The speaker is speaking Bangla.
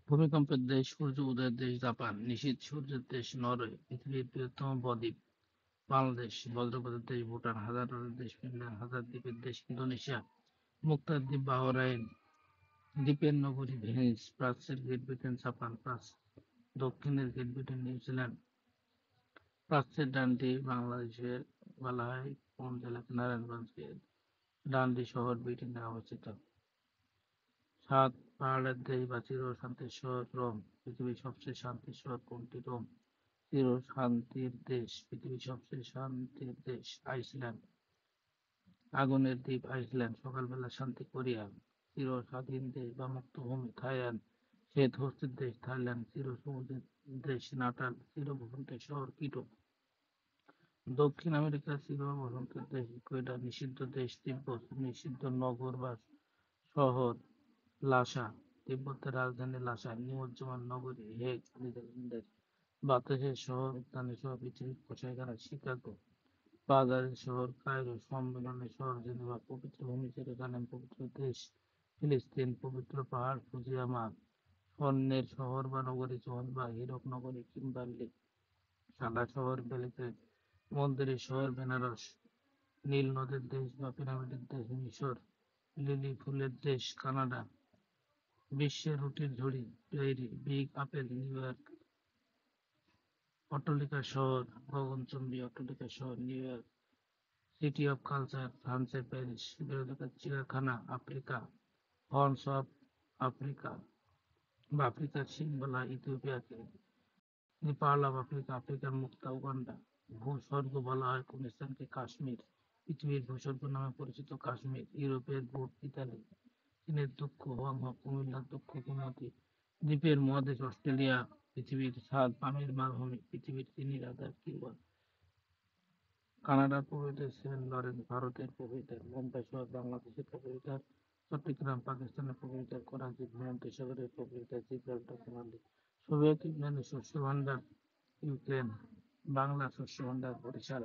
ভূমিকম্পের দেশ, সূর্য উদয়ের দেশ জাপান, নিশীথ সূর্যের দেশ নরওয়ে, পৃথিবীর বৃহত্তম বদ্বীপ বাংলাদেশ, বজ্রপাতের দেশ ভুটান, হাজার হ্রদের দেশ ফিনল্যান্ড, হাজার দ্বীপের দেশ ইন্দোনেশিয়া, মুক্তার দ্বীপ বাহরাইন, দ্বীপের নগরী ভেনিস, প্রাচ্যের গ্রেট ব্রিটেন জাপান, দক্ষিণের গ্রেট ব্রিটেন নিউজিল্যান্ড, প্রাচ্যের ডান্ডি বাংলাদেশে বলা হয় কোন জেলাকে? নারায়ণগঞ্জকে। ডান্ডি শহর ব্রিটেনে অবস্থিত। সাত পাহাড়ের দেশ বা চির শান্তির শহর রোম, পৃথিবীর সবচেয়ে শান্তির শহর কোনটি? রোম। চির শান্তির দেশ, পৃথিবীর সবচেয়ে শান্তির দেশ আইসল্যান্ড। আগুনের দ্বীপ আইসল্যান্ড, সকালবেলা শান্তি কোরিয়া। চির স্বাধীন দেশ বা মুক্ত ভূমি থাইল্যান্ড। শ্বেত হস্তির দেশ থাইল্যান্ড। চির সমুদ্রের দেশ নাটাল, চির বসন্তের শহর কিটো। দক্ষিণ আমেরিকার চির বসন্তের দেশ ইকুয়েডর। নিষিদ্ধ দেশ তিব্বত। নিষিদ্ধ নগর বা শহর লাসা, তিব্বতের রাজধানী লাসা। নিমজ্জমান নগরী হেগ, নেদারল্যান্ডের। বাতাসের শহর উত্তানের শহর পৃথিবীর কষাইখানা শিকাগো। বাজারের শহর কায়রো, সম্মেলনের শহর জেনেভা। পবিত্র ভূমি জেরুজালেম, পবিত্র দেশ ফিলিস্তিন, পবিত্র পাহাড় ফুজিয়ামা। স্বর্ণের শহর বা নগরী জোহান্সবার্গ, হীরক নগরী কিম্বার্লি। সাদা শহর বেলগ্রেড, মন্দিরের শহর বেনারস। নীল নদের দেশ বা পিরামিডের দেশ মিশর। লিলি ফুলের দেশ কানাডা। বিশ্বের রুটির ঝুড়ি prairie, big apple new York. অট্টালিকা শহর গগনচুম্বী অট্টালিকা শহর new York. City of culture ফ্রান্সের প্যারিস। বেরোজগার চিড়িয়াখানা আফ্রিকা। হর্নস অফ আফ্রিকা বা আফ্রিকার সিং বলা ইথিওপিয়াকে। নেপাল অফ আফ্রিকা, আফ্রিকার মুক্তা উগান্ডা। ভূস্বর্গ বলা হয় কোন স্থানকে? কাশ্মীর। পৃথিবীর ভূস্বর্গ নামে পরিচিত কাশ্মীর। ইউরোপের বুট ইতালি। চীনের দুঃখ হুয়াংহো, কুমিল্লার দুঃখ কুমতি। দ্বীপের মহাদেশ অস্ট্রেলিয়া। পৃথিবীর স্বাদ পানির মালভূমি। পৃথিবীর চিনি রাজার কিউবা। কানাডার প্রবেশদ্বার সেন্ট লরেন্স, ভারতের প্রবেশদ্বার মুম্বাই শহর, বাংলাদেশের প্রবেশদ্বার চট্টগ্রাম, পাকিস্তানের প্রবেশদ্বার করাচি, ভূমধ্যসাগরের প্রবেশদ্বার জিব্রাল্টার সোনালী। সোভিয়েত ইউনিয়নের শস্য ভান্ডার ইউক্রেন, বাংলার শস্য ভান্ডার বরিশাল।